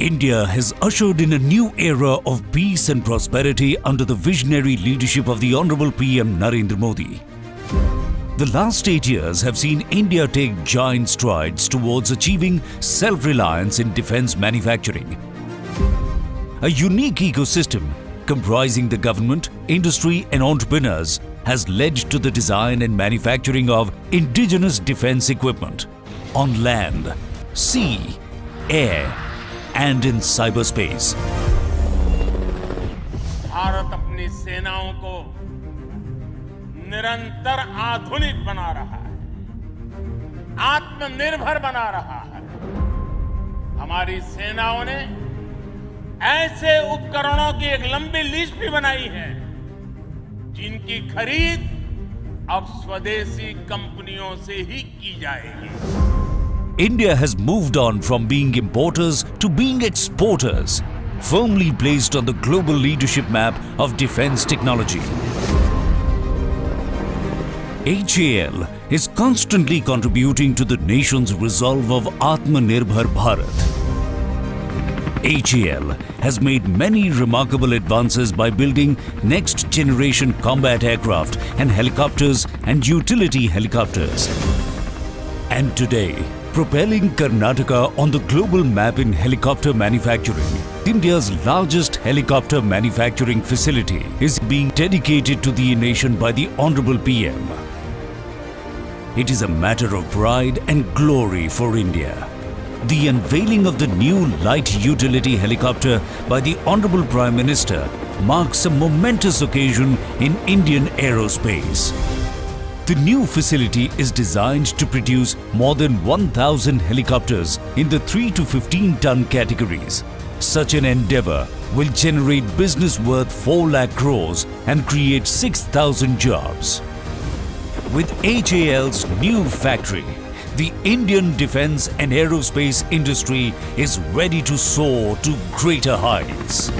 India has ushered in a new era of peace and prosperity under the visionary leadership of the Honorable PM Narendra Modi. The last 8 years have seen India take giant strides towards achieving self-reliance in defence manufacturing. A unique ecosystem comprising the government, industry and entrepreneurs has led to the design and manufacturing of indigenous defence equipment on land, sea, air and in cyberspace. Bharat अपनी सेनाओं को निरंतर आधुनिक बना रहा है, आत्मनिर्भर बना रहा है। हमारी सेनाओं ने ऐसे उपकरणों की एक लंबी लिस्ट भी बनाई है जिनकी खरीद अब स्वदेशी कंपनियों से ही की जाएगी। India has moved on from being importers to being exporters, firmly placed on the global leadership map of defence technology. HAL is constantly contributing to the nation's resolve of Aatmanirbharta. HAL has made many remarkable advances by building next-generation combat aircraft and helicopters and utility helicopters. And today, propelling Karnataka on the global map in helicopter manufacturing, India's largest helicopter manufacturing facility is being dedicated to the nation by the Honorable PM. It is a matter of pride and glory for India. The unveiling of the new light utility helicopter by the Honorable Prime Minister marks a momentous occasion in Indian aerospace. The new facility is designed to produce more than 1,000 helicopters in the 3 to 15 ton categories. Such an endeavour will generate business worth 4 lakh crores and create 6,000 jobs. With HAL's new factory, the Indian defence and aerospace industry is ready to soar to greater heights.